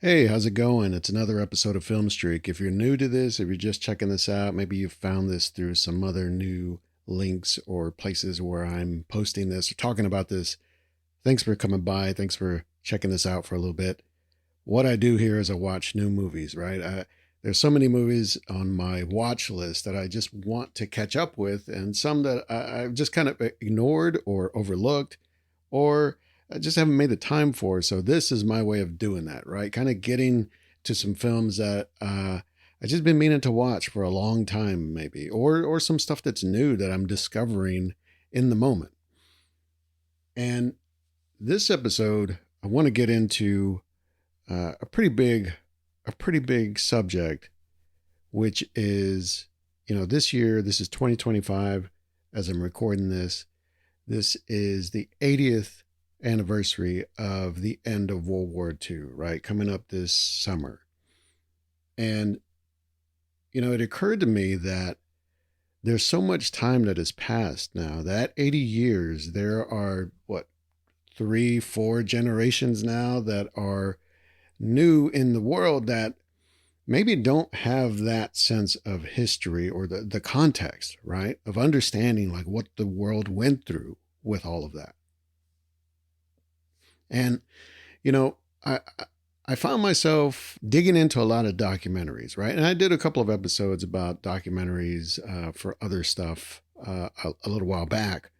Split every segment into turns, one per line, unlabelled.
Hey, how's it going? It's another episode of Film Streak. If you're new to this, if you're just checking this out, maybe you found this through some other new links or places where I'm posting this or talking about this. Thanks for coming by. Thanks for checking this out for a little bit. What I do here is I watch new movies, right? There's so many movies on my watch list that I just want to catch up with, and some that I've just kind of ignored or overlooked, or I just haven't made the time for. So this is my way of doing that, right? Kind of getting to some films that I just been meaning to watch for a long time, maybe, or some stuff that's new that I'm discovering in the moment. And this episode, I want to get into a pretty big subject, which is, this year. This is 2025. As I'm recording this, this is the 80th anniversary of the end of World War II, right? Coming up this summer. And, it occurred to me that there's so much time that has passed now. That 80 years, there are, what, three, four generations now that are new in the world that maybe don't have that sense of history or the context, right? Of understanding like what the world went through with all of that. And, you know, I, I found myself digging into a lot of documentaries, right? And I did a couple of episodes about documentaries for other stuff a little while back.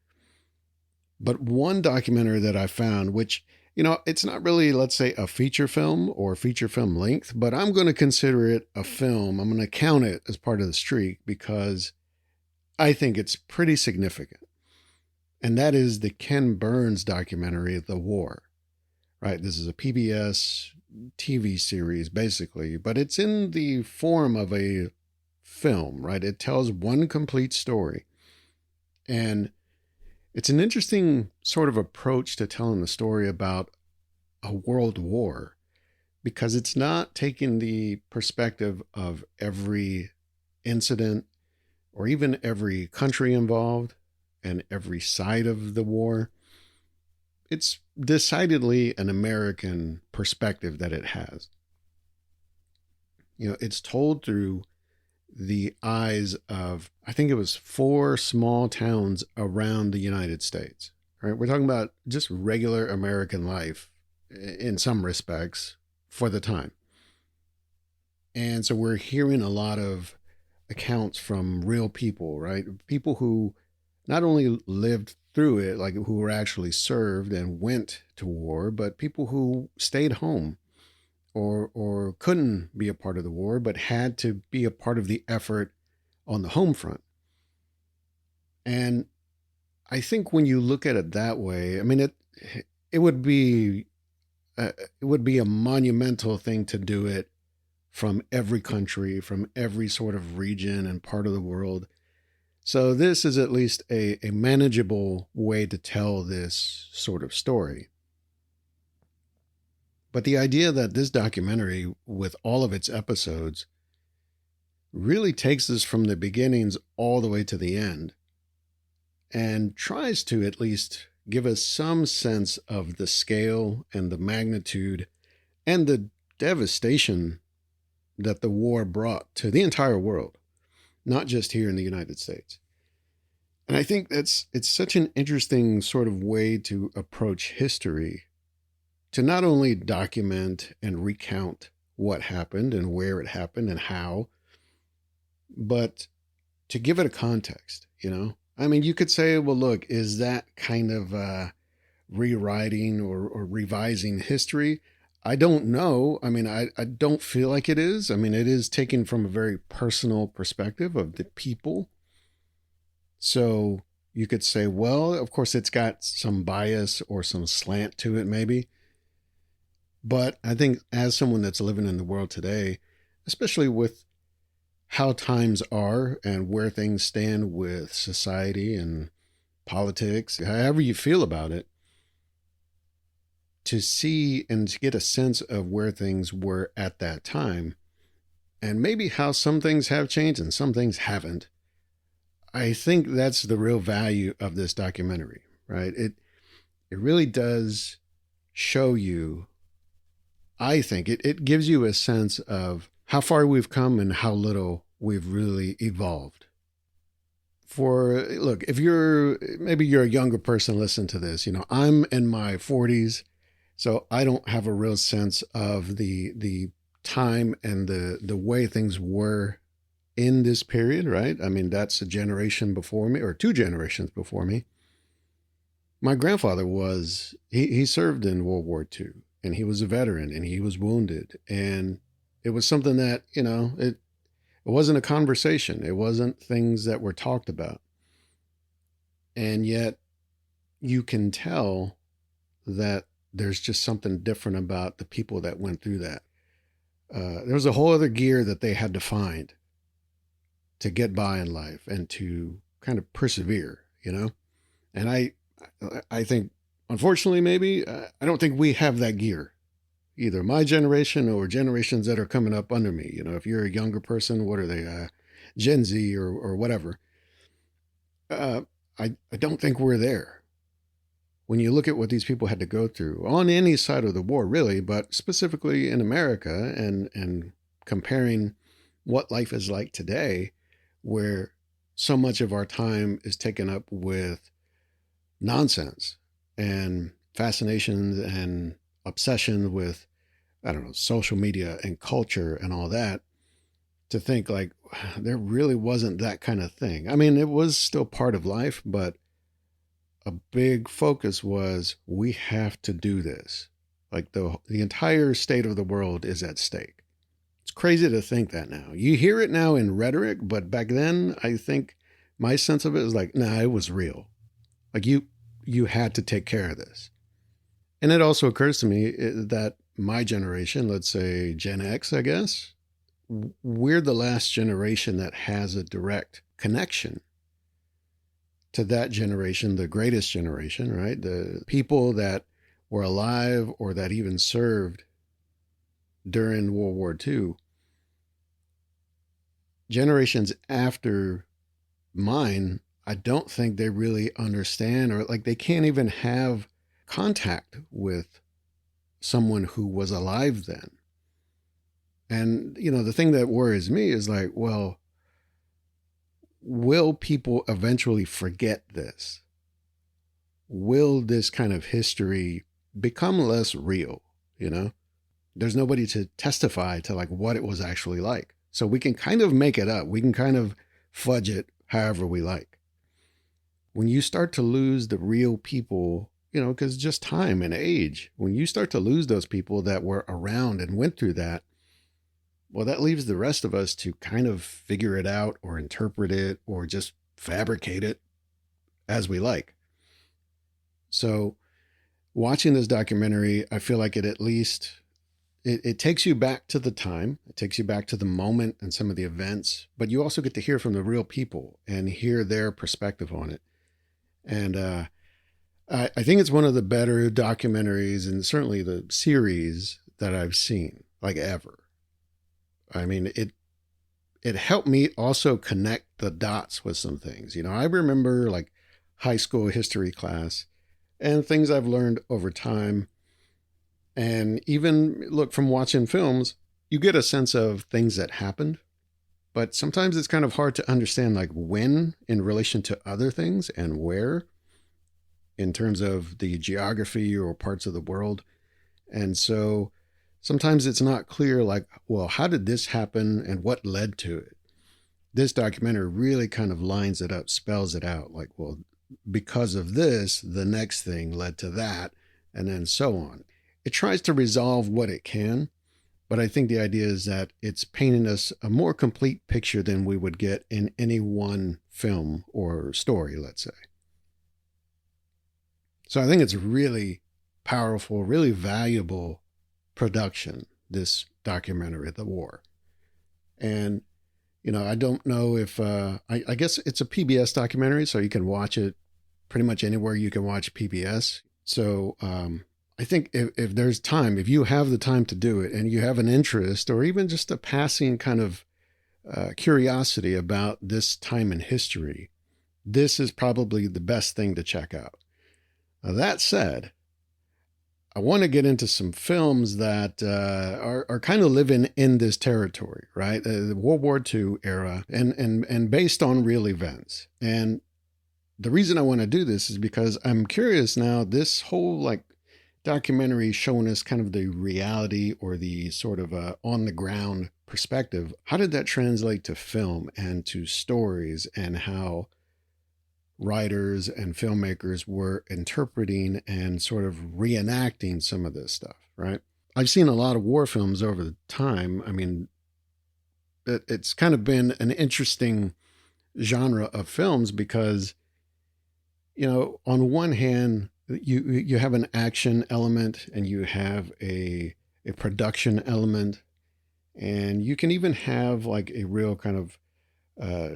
But one documentary that I found, which, it's not really, let's say, a feature film or feature film length, but I'm going to consider it a film. I'm going to count it as part of the streak because I think it's pretty significant. And that is the Ken Burns documentary, The War, right? This is a PBS TV series, basically, but it's in the form of a film, right? It tells one complete story. And it's an interesting sort of approach to telling the story about a world war because it's not taking the perspective of every incident or even every country involved and every side of the war. It's decidedly an American perspective that it has. It's told through the eyes of, I think it was four small towns around the United States. Right? We're talking about just regular American life in some respects for the time. And so we're hearing a lot of accounts from real people, right? People who not only lived through it, like who were actually served and went to war, but people who stayed home or couldn't be a part of the war, but had to be a part of the effort on the home front. And I think when you look at it that way, I mean, it would be a monumental thing to do it from every country, from every sort of region and part of the world. So this is at least a manageable way to tell this sort of story. But the idea that this documentary, with all of its episodes, really takes us from the beginnings all the way to the end and tries to at least give us some sense of the scale and the magnitude and the devastation that the war brought to the entire world, not just here in the United States. And I think it's such an interesting sort of way to approach history, to not only document and recount what happened and where it happened and how, but to give it a context, I mean, you could say, well, look, is that kind of rewriting or revising history? I don't know. I mean, I don't feel like it is. I mean, it is taken from a very personal perspective of the people. So you could say, well, of course, it's got some bias or some slant to it, maybe. But I think as someone that's living in the world today, especially with how times are and where things stand with society and politics, however you feel about it, to see and to get a sense of where things were at that time and maybe how some things have changed and some things haven't. I think that's the real value of this documentary, right? It really does show you I think it gives you a sense of how far we've come and how little we've really evolved. Look, if maybe you're a younger person, listen to this. I'm in my 40s, so I don't have a real sense of the time and the way things were in this period, right? I mean, that's a generation before me or two generations before me. My grandfather he served in World War II, and he was a veteran, and he was wounded. And it was something that, it wasn't a conversation. It wasn't things that were talked about. And yet you can tell that there's just something different about the people that went through that. There was a whole other gear that they had to find to get by in life and to kind of persevere, And I think, unfortunately, maybe, I don't think we have that gear, either my generation or generations that are coming up under me. If you're a younger person, what are they, Gen Z or whatever? I don't think we're there. When you look at what these people had to go through on any side of the war, really, but specifically in America, and comparing what life is like today, where so much of our time is taken up with nonsense and fascinations and obsession with, I don't know, social media and culture and all that, to think like there really wasn't that kind of thing. I mean, it was still part of life, but a big focus was we have to do this. Like the entire state of the world is at stake. It's crazy to think that now. You hear it now in rhetoric, but back then, I think my sense of it is like, nah, it was real. Like you had to take care of this. And it also occurs to me that my generation, let's say Gen X, I guess, we're the last generation that has a direct connection to that generation, the greatest generation, right? The people that were alive or that even served during World War II. Generations after mine, I don't think they really understand, or like they can't even have contact with someone who was alive then. And, the thing that worries me is like, well, will people eventually forget this? Will this kind of history become less real? There's nobody to testify to like what it was actually like. So we can kind of make it up. We can kind of fudge it however we like. When you start to lose the real people, because just time and age, when you start to lose those people that were around and went through that, well, that leaves the rest of us to kind of figure it out or interpret it or just fabricate it as we like. So watching this documentary, I feel like it takes you back to the time. It takes you back to the moment and some of the events, but you also get to hear from the real people and hear their perspective on it. And I think it's one of the better documentaries and certainly the series that I've seen, like ever. I mean, it helped me also connect the dots with some things. I remember like high school history class and things I've learned over time. And even look, from watching films, you get a sense of things that happened, but sometimes it's kind of hard to understand like when in relation to other things and where in terms of the geography or parts of the world. And so sometimes it's not clear, like, well, how did this happen and what led to it? This documentary really kind of lines it up, spells it out, like, well, because of this, the next thing led to that, and then so on. It tries to resolve what it can, but I think the idea is that it's painting us a more complete picture than we would get in any one film or story, let's say. So I think it's really powerful, really valuable production, this documentary, The War. And, I don't know if, I guess it's a PBS documentary, so you can watch it pretty much anywhere you can watch PBS. So I think if there's time, if you have the time to do it and you have an interest or even just a passing kind of curiosity about this time in history, this is probably the best thing to check out. Now, that said, I want to get into some films that are kind of living in this territory, right? The World War II era, and based on real events. And the reason I want to do this is because I'm curious now. This whole like documentary showing us kind of the reality or the sort of on the ground perspective. How did that translate to film and to stories, and how writers and filmmakers were interpreting and sort of reenacting some of this stuff, right? I've seen a lot of war films over the time. I mean, it's kind of been an interesting genre of films because, on one hand, you have an action element and you have a production element, and you can even have like a real kind of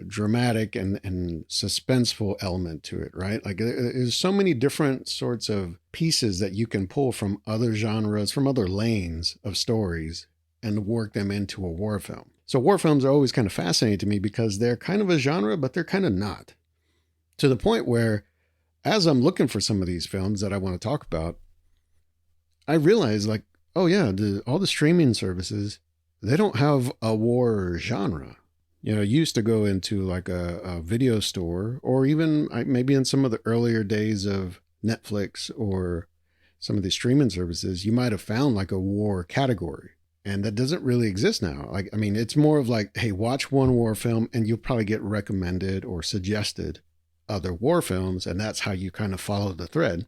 dramatic and suspenseful element to it, right? Like there's so many different sorts of pieces that you can pull from other genres, from other lanes of stories, and work them into a war film. So war films are always kind of fascinating to me because they're kind of a genre, but they're kind of not. To the point where, as I'm looking for some of these films that I want to talk about, I realize like, oh yeah, all the streaming services, they don't have a war genre. You used to go into like a video store, or even maybe in some of the earlier days of Netflix or some of the streaming services, you might have found like a war category. And that doesn't really exist now. Like, I mean, it's more of like, hey, watch one war film and you'll probably get recommended or suggested other war films. And that's how you kind of follow the thread.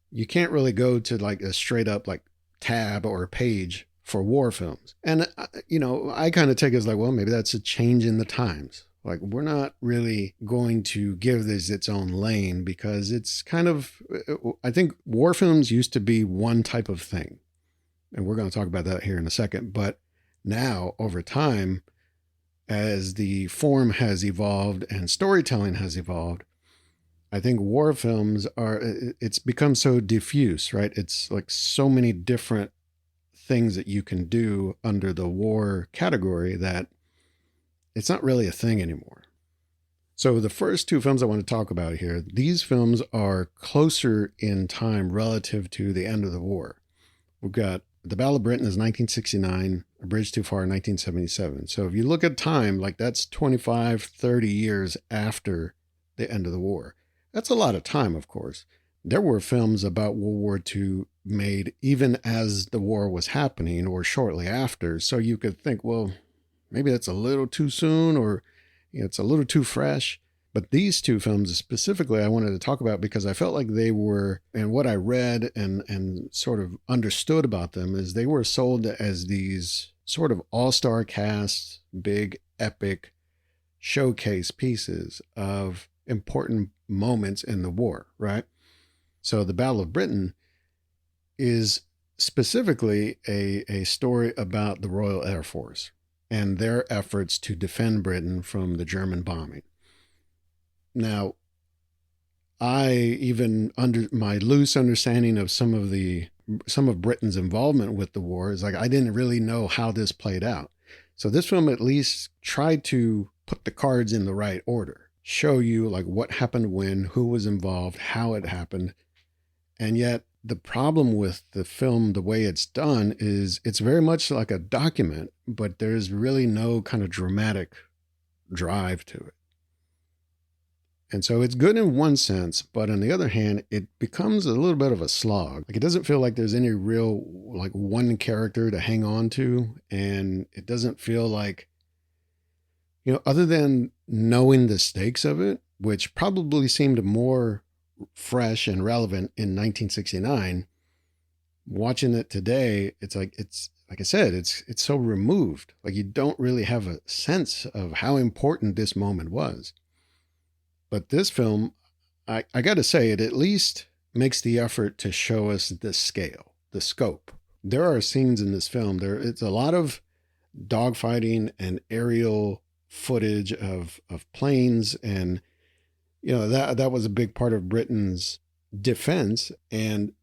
You can't really go to like a straight up like tab or a page for war films. And, I kind of take it as like, well, maybe that's a change in the times. Like, we're not really going to give this its own lane because it's kind of, I think war films used to be one type of thing. And we're going to talk about that here in a second. But now, over time, as the form has evolved and storytelling has evolved, I think war films it's become so diffuse, right? It's like so many different things that you can do under the war category that it's not really a thing anymore. So the first two films I want to talk about here, these films are closer in time relative to the end of the war. We've got The Battle of Britain is 1969, A Bridge Too Far 1977. So if you look at time, like that's 25, 30 years after the end of the war. That's a lot of time, of course. There were films about World War II made even as the war was happening or shortly after. So you could think, well, maybe that's a little too soon, or it's a little too fresh. But these two films specifically I wanted to talk about because I felt like they were, and what I read and sort of understood about them is they were sold as these sort of all-star cast, big epic showcase pieces of important moments in the war, right? So the Battle of Britain is specifically a story about the Royal Air Force and their efforts to defend Britain from the German bombing. Now, I even under my loose understanding of some of Britain's involvement with the war is like I didn't really know how this played out. So this film at least tried to put the cards in the right order, show you like what happened when, who was involved, how it happened. And yet the problem with the film, the way it's done, is it's very much like a document, but there's really no kind of dramatic drive to it. And so it's good in one sense, but on the other hand, it becomes a little bit of a slog. Like it doesn't feel like there's any real like one character to hang on to. And it doesn't feel like, other than knowing the stakes of it, which probably seemed more fresh and relevant in 1969, watching it today, it's like I said, it's so removed. Like you don't really have a sense of how important this moment was. But this film, I got to say, it at least makes the effort to show us the scale, the scope. There are scenes in this film. It's a lot of dogfighting and aerial footage of planes, and that was a big part of Britain's defense. And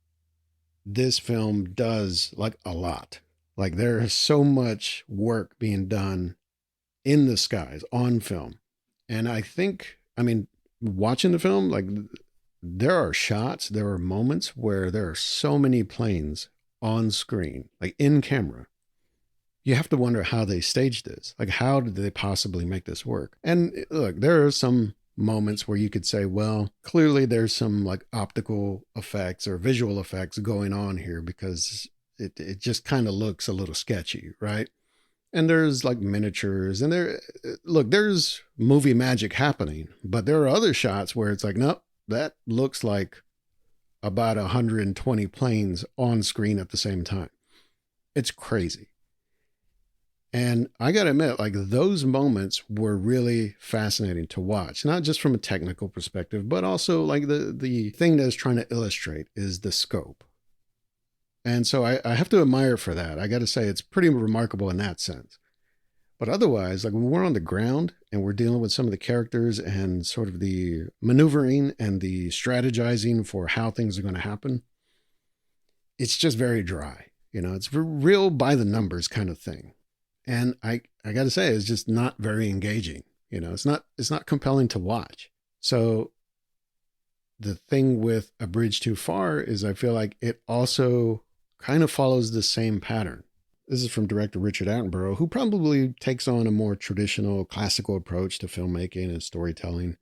this film does like a lot. Like there is so much work being done in the skies on film. And I think, watching the film, like there are shots, there are moments where there are so many planes on screen, like in camera. You have to wonder how they staged this. Like, how did they possibly make this work? And look, there are some moments where you could say, well, clearly there's some like optical effects or visual effects going on here because it just kind of looks a little sketchy, right? And there's like miniatures and there's movie magic happening, but there are other shots where it's like, nope, that looks like about 120 planes on screen at the same time. It's crazy. And I got to admit, like those moments were really fascinating to watch, not just from a technical perspective, but also like the thing that is trying to illustrate is the scope. And so I have to admire for that. I got to say, it's pretty remarkable in that sense. But otherwise, like when we're on the ground and we're dealing with some of the characters and sort of the maneuvering and the strategizing for how things are going to happen, it's just very dry. It's real by the numbers kind of thing. And I got to say, it's just not very engaging. It's not compelling to watch. So the thing with A Bridge Too Far is I feel like it also kind of follows the same pattern. This is from director Richard Attenborough, who probably takes on a more traditional classical approach to filmmaking and storytelling.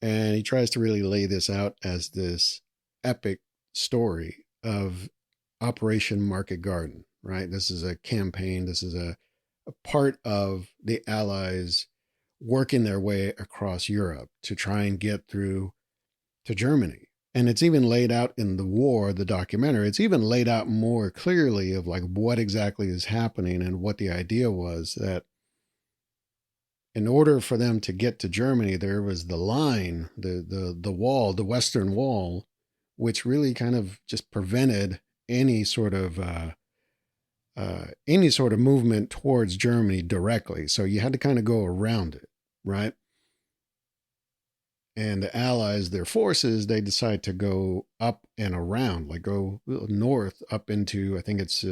And he tries to really lay this out as this epic story of Operation Market Garden, right? This is a campaign. This is a part of the Allies working their way across Europe to try and get through to Germany. And it's even laid out in The War, the documentary. It's even laid out more clearly of like what exactly is happening and what the idea was, that in order for them to get to Germany, there was the line, the wall, the Western Wall, which really kind of just prevented any sort of movement towards Germany directly. So you had to kind of go around it, right? And the Allies, their forces, they decide to go up and around, like go north up into, I think it's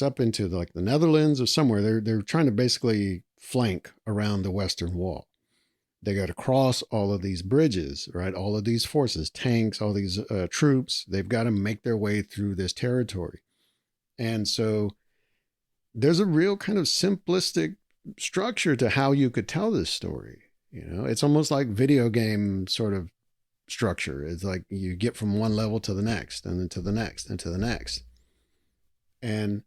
up into like the Netherlands or somewhere. They're trying to basically flank around the Western Wall. They got to cross all of these bridges, right? All of these forces, tanks, all these troops. They've got to make their way through this territory. And so there's a real kind of simplistic structure to how you could tell this story. It's almost like video game sort of structure. It's like you get from one level to the next and then to the next and to the next. And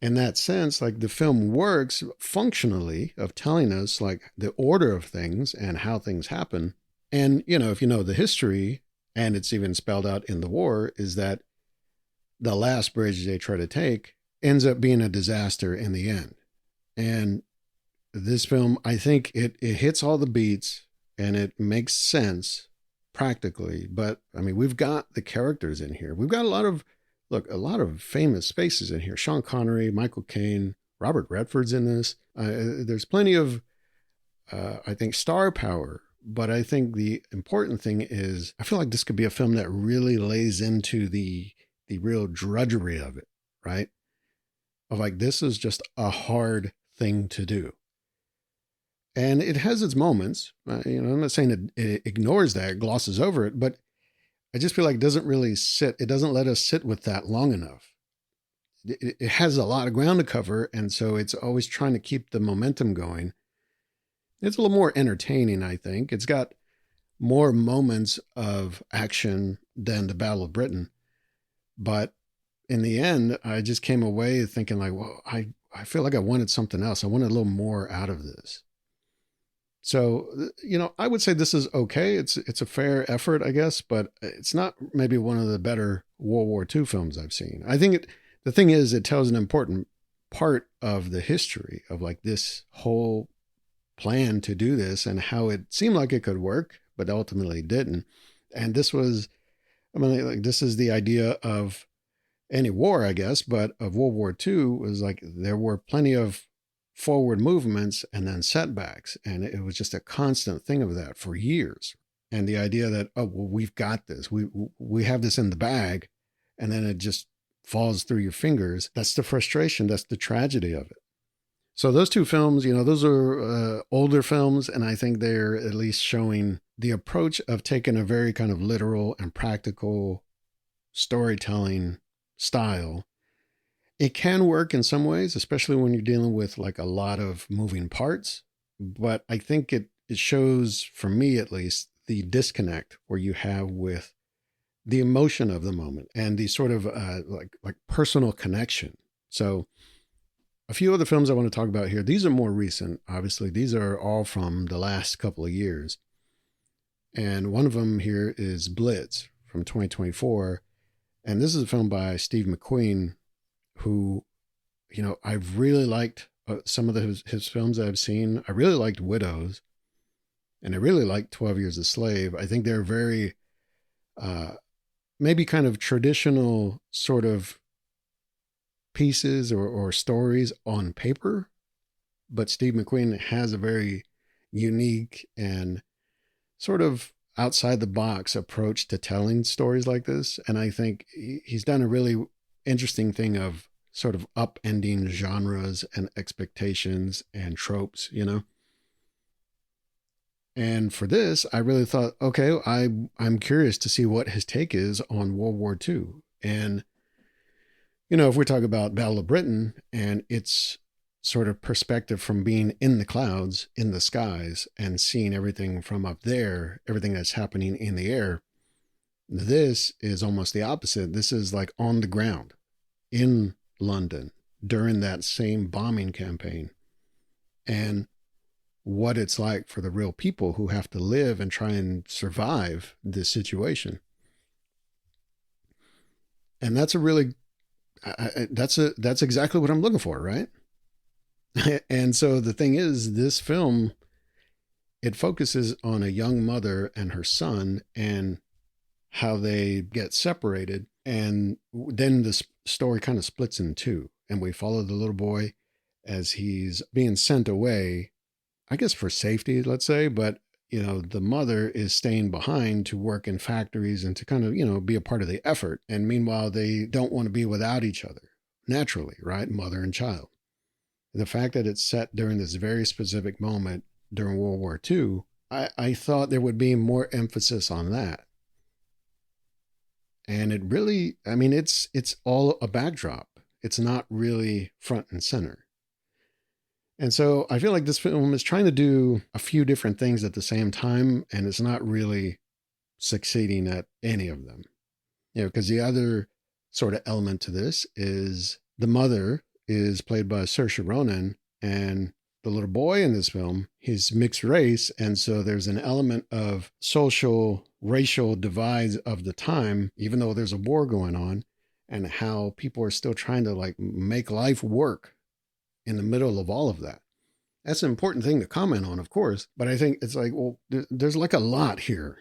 in that sense, like the film works functionally of telling us like the order of things and how things happen. And, if you know the history, and it's even spelled out in The War, is that the last bridge they try to take ends up being a disaster in the end. And this film, I think it hits all the beats and it makes sense practically. But I mean, we've got the characters in here. We've got a lot of famous faces in here. Sean Connery, Michael Caine, Robert Redford's in this. There's plenty of, I think, star power. But I think the important thing is I feel like this could be a film that really lays into the real drudgery of it, right? Of like, this is just a hard thing to do. And it has its moments. I'm not saying it ignores that, glosses over it, but I just feel like it doesn't really sit. It doesn't let us sit with that long enough. It has a lot of ground to cover, and so it's always trying to keep the momentum going. It's a little more entertaining, I think. It's got more moments of action than the Battle of Britain. But in the end, I just came away thinking like, well, I feel like I wanted something else. I wanted a little more out of this. So, I would say this is okay. It's a fair effort, I guess, but it's not maybe one of the better World War II films I've seen. I think the thing is, it tells an important part of the history of like this whole plan to do this and how it seemed like it could work, but ultimately didn't. And this was, this is the idea of any war, I guess, but of World War II was like there were plenty of forward movements and then setbacks. And it was just a constant thing of that for years. And the idea that, oh, well, we've got this, we have this in the bag, and then it just falls through your fingers. That's the frustration. That's the tragedy of it. So those two films, those are older films, and I think they're at least showing the approach of taking a very kind of literal and practical storytelling style, it can work in some ways, especially when you're dealing with like a lot of moving parts. But I think it shows, for me at least, the disconnect where you have with the emotion of the moment and the sort of like personal connection. So a few other films I want to talk about here. These are more recent. Obviously, these are all from the last couple of years. And one of them here is Blitz from 2024. And this is a film by Steve McQueen, who, I've really liked some of his films I've seen. I really liked Widows, and I really liked 12 Years a Slave. I think they're very, maybe kind of traditional sort of pieces or stories on paper, but Steve McQueen has a very unique and sort of outside the box approach to telling stories like this. And I think he's done a really interesting thing of sort of upending genres and expectations and tropes, And for this, I really thought, okay, I'm curious to see what his take is on World War II. And, if we talk about Battle of Britain and its sort of perspective from being in the clouds, in the skies, and seeing everything from up there, everything that's happening in the air, this is almost the opposite. This is like on the ground in London during that same bombing campaign. And what it's like for the real people who have to live and try and survive this situation. And that's a really, that's exactly what I'm looking for, right? And so the thing is, this film, it focuses on a young mother and her son and how they get separated. And then the story kind of splits in two. And we follow the little boy as he's being sent away, I guess for safety, let's say, but the mother is staying behind to work in factories and to kind of, be a part of the effort. And meanwhile, they don't want to be without each other naturally, right? Mother and child. The fact that it's set during this very specific moment during World War II, I thought there would be more emphasis on that. And it really, it's all a backdrop. It's not really front and center. And so I feel like this film is trying to do a few different things at the same time, and it's not really succeeding at any of them. Because the other sort of element to this is the mother is played by Saoirse Ronan, and the little boy in this film, he's mixed race. And so there's an element of social, racial divides of the time, even though there's a war going on, and how people are still trying to like make life work in the middle of all of that. That's an important thing to comment on, of course, but I think it's like, well, there's like a lot here.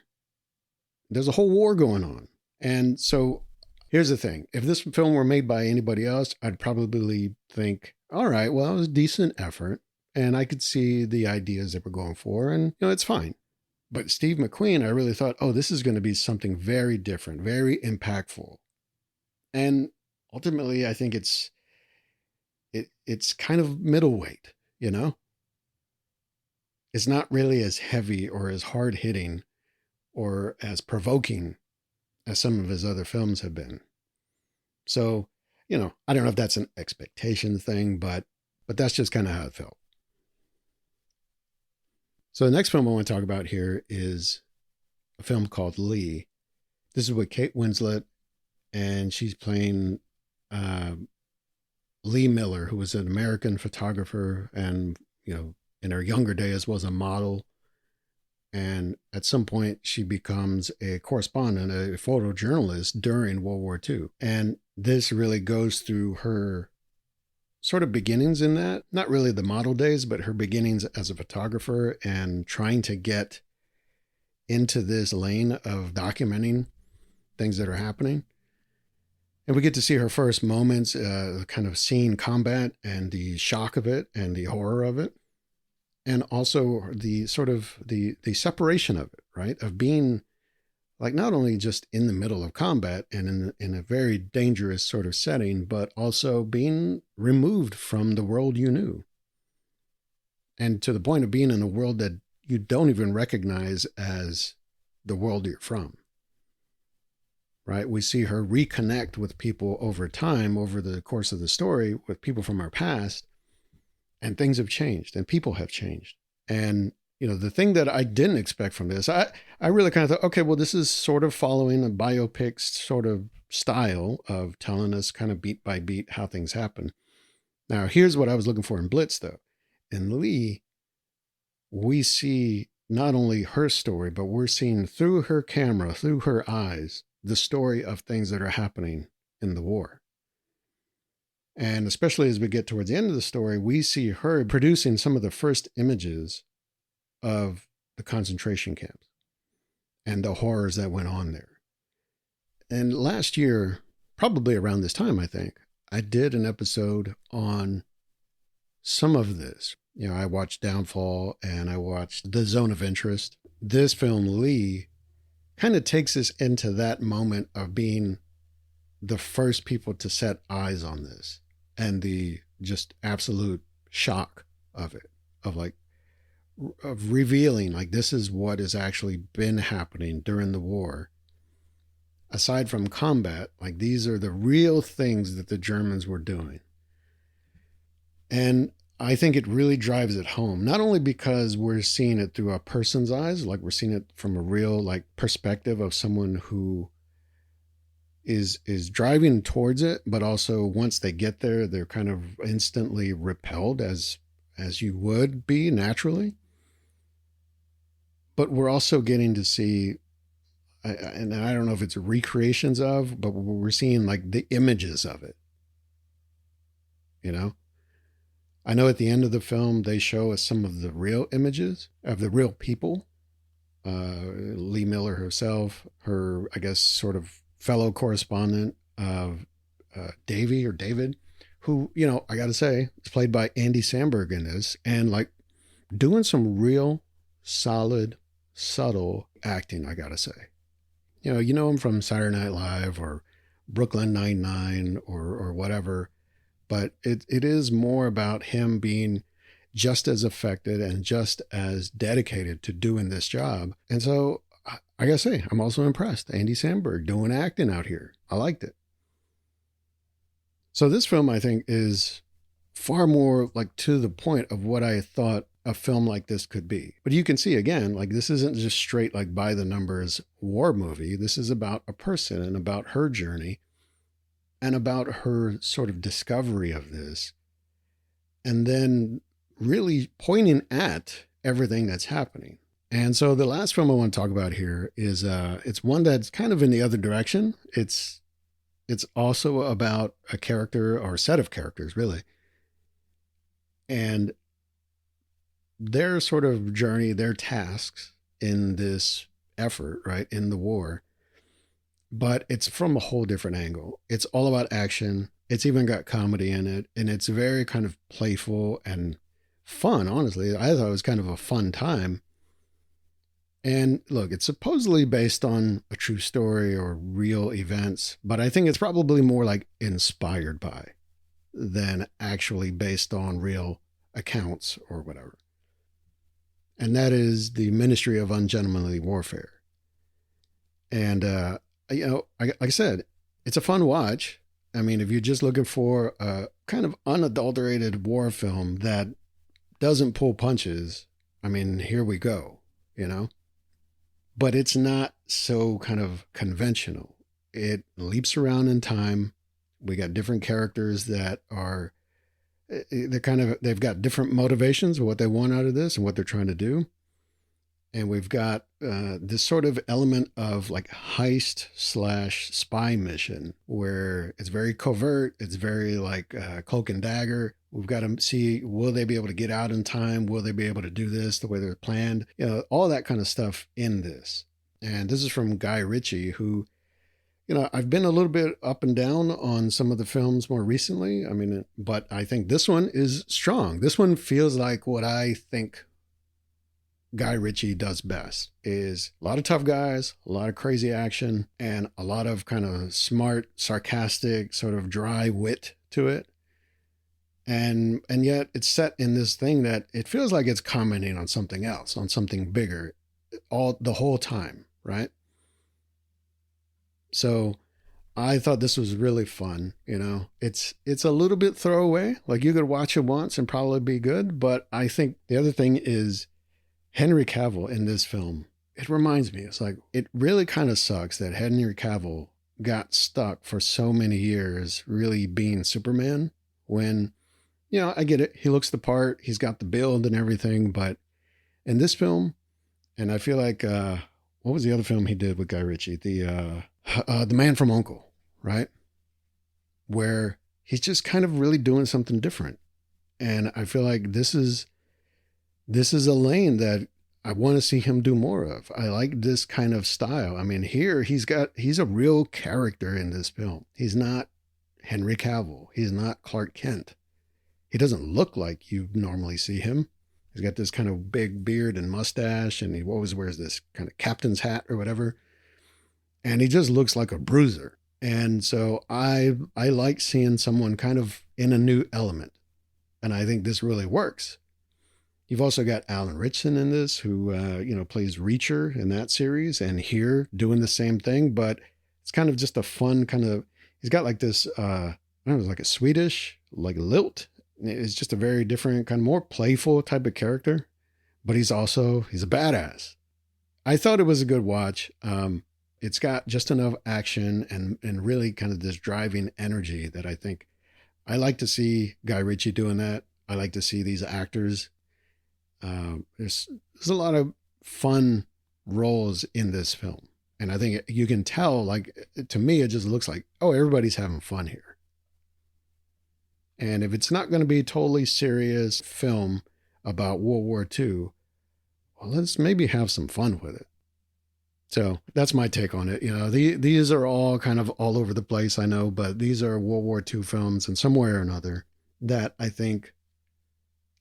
There's a whole war going on. And so here's the thing. If this film were made by anybody else, I'd probably think, all right, well, it was a decent effort and I could see the ideas that we're going for and, it's fine. But Steve McQueen, I really thought, oh, this is going to be something very different, very impactful. And ultimately, I think it's kind of middleweight, It's not really as heavy or as hard hitting or as provoking as some of his other films have been. So, I don't know if that's an expectation thing, but that's just kind of how it felt. So the next film I want to talk about here is a film called Lee. This is with Kate Winslet, and she's playing Lee Miller, who was an American photographer and, in her younger days was a model. And at some point she becomes a correspondent, a photojournalist during World War II. And this really goes through her sort of beginnings in that, not really the model days, but her beginnings as a photographer and trying to get into this lane of documenting things that are happening. And we get to see her first moments, kind of seeing combat and the shock of it and the horror of it. And also the sort of the separation of it, right? Of being like not only just in the middle of combat and in a very dangerous sort of setting, but also being removed from the world you knew. And to the point of being in a world that, you don't even recognize as the world you're from. Right? We see her reconnect with people over time, over the course of the story, with people from our past, and things have changed and people have changed. And, the thing that I didn't expect from this, I really kind of thought, okay, well, this is sort of following a biopic sort of style of telling us kind of beat by beat how things happen. Now, here's what I was looking for in Blitz, though. In Lee, we see not only her story, but we're seeing through her camera, through her eyes, the story of things that are happening in the war. And especially as we get towards the end of the story, we see her producing some of the first images of the concentration camps and the horrors that went on there. And last year, probably around this time, I think, I did an episode on some of this. I watched Downfall and I watched The Zone of Interest. This film, Lee, kind of takes us into that moment of being the first people to set eyes on this and the just absolute shock of it, of revealing like this is what has actually been happening during the war. Aside from combat, like these are the real things that the Germans were doing. And I think it really drives it home, not only because we're seeing it through a person's eyes, like we're seeing it from a real perspective of someone who is driving towards it, but also once they get there, they're kind of instantly repelled as you would be naturally. But we're also getting to see, and I don't know if it's recreations of, but we're seeing the images of it, I know at the end of the film, they show us some of the real images of the real people. Lee Miller herself, her, I guess, sort of fellow correspondent of David, who, I got to say, is played by Andy Samberg in this, and doing some real solid, subtle acting, I got to say. You know him from Saturday Night Live or Brooklyn Nine-Nine or whatever. But it is more about him being just as affected and just as dedicated to doing this job. And so I gotta say, I'm also impressed. Andy Samberg doing acting out here. I liked it. So this film, I think, is far more to the point of what I thought a film like this could be. But you can see again, this isn't just straight by the numbers war movie. This is about a person and about her journey and about her sort of discovery of this, and then really pointing at everything that's happening. And so the last film I want to talk about here is it's one that's kind of in the other direction. It's also about a character or a set of characters, really, and their sort of journey, their tasks in this effort, right, in the war. But it's from a whole different angle. It's all about action. It's even got comedy in it. And it's very kind of playful and fun, honestly. I thought it was kind of a fun time. And look, it's supposedly based on a true story or real events, but I think it's probably more inspired by than actually based on real accounts or whatever. And that is the Ministry of Ungentlemanly Warfare. And, like I said, it's a fun watch. I mean, if you're just looking for a kind of unadulterated war film that doesn't pull punches, I mean, here we go, But it's not so kind of conventional. It leaps around in time. We got different characters that are, they've got different motivations of what they want out of this and what they're trying to do. And we've got this sort of element of heist / spy mission where it's very covert. It's very cloak and dagger. We've got to see, will they be able to get out in time? Will they be able to do this the way they're planned? All that kind of stuff in this. And this is from Guy Ritchie, who, I've been a little bit up and down on some of the films more recently. I mean, but I think this one is strong. This one feels like what I think Guy Ritchie does best, is a lot of tough guys, a lot of crazy action, and a lot of kind of smart, sarcastic, sort of dry wit to it. And yet it's set in this thing that it feels like it's commenting on something else, on something bigger, all the whole time, right? So I thought this was really fun. It's a little bit throwaway. Like you could watch it once and probably be good. But I think the other thing is Henry Cavill in this film. It reminds me, it's like, it really kind of sucks that Henry Cavill got stuck for so many years really being Superman when, I get it. He looks the part. He's got the build and everything. But in this film, and I feel like, what was the other film he did with Guy Ritchie? The Man from U.N.C.L.E., right? Where he's just kind of really doing something different. And I feel like this is a lane that I want to see him do more of. I like this kind of style. I mean, here he's a real character in this film. He's not Henry Cavill. He's not Clark Kent. He doesn't look like you normally see him. He's got this kind of big beard and mustache, and he always wears this kind of captain's hat or whatever. And he just looks like a bruiser. And so I like seeing someone kind of in a new element. And I think this really works. You've also got Alan Ritchson in this, who, plays Reacher in that series, and here doing the same thing, but it's kind of just a fun kind of, he's got like this, I don't know, like a Swedish, like lilt. It's just a very different, kind of more playful type of character, but he's a badass. I thought it was a good watch. It's got just enough action and really kind of this driving energy that I think I like to see Guy Ritchie doing that. I like to see these actors. There's a lot of fun roles in this film. And I think you can tell, like, to me, it just looks like, oh, everybody's having fun here. And if it's not going to be a totally serious film about World War II, well, let's maybe have some fun with it. So that's my take on it. These are all kind of all over the place, I know, but these are World War II films in some way or another that I think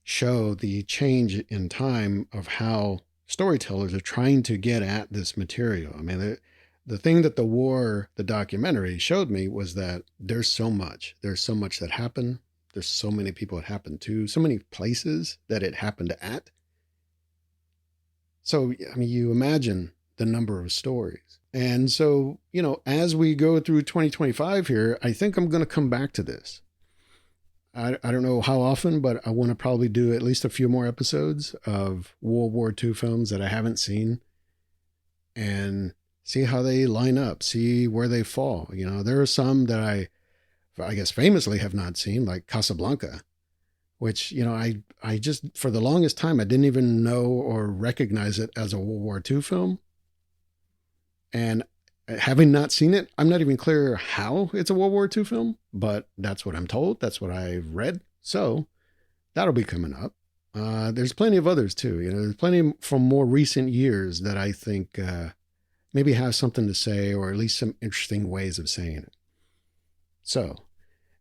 show the change in time of how storytellers are trying to get at this material. I mean, the thing that the documentary showed me was that there's so much that happened. There's so many people it happened to, so many places that it happened at. So, I mean, you imagine the number of stories. And so, as we go through 2025 here, I think I'm going to come back to this. I don't know how often, but I want to probably do at least a few more episodes of World War II films that I haven't seen and see how they line up, see where they fall. There are some that I guess famously have not seen, like Casablanca, which, I just, for the longest time, I didn't even know or recognize it as a World War II film. And having not seen it, I'm not even clear how it's a World War II film, but that's what I'm told. That's what I've read. So that'll be coming up. There's plenty of others too. There's plenty from more recent years that I think maybe have something to say, or at least some interesting ways of saying it. So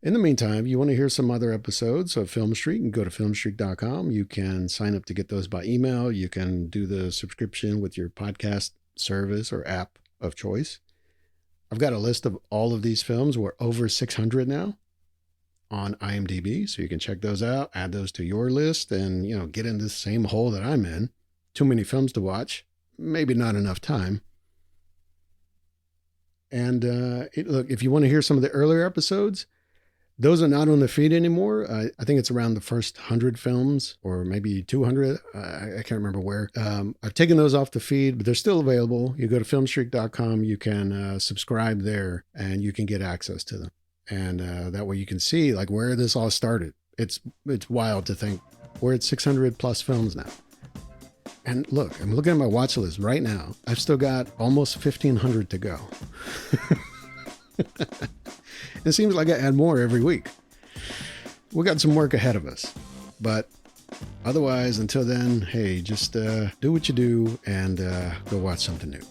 in the meantime, you want to hear some other episodes of Film Streak, you can go to filmstreak.com. You can sign up to get those by email. You can do the subscription with your podcast service or app of choice. I've got a list of all of these films. We're over 600 now on IMDb, so you can check those out, add those to your list, and get in the same hole that I'm in. Too many films to watch, maybe not enough time. And look, if you want to hear some of the earlier episodes, those are not on the feed anymore. I think it's around the first 100 films, or maybe 200. I can't remember where. I've taken those off the feed, but they're still available. You go to filmstreak.com, you can subscribe there, and you can get access to them. And that way you can see like where this all started. It's wild to think we're at 600 plus films now. And look, I'm looking at my watch list right now. I've still got almost 1,500 to go. It seems like I add more every week. We got some work ahead of us. But otherwise, until then, hey, just do what you do and go watch something new.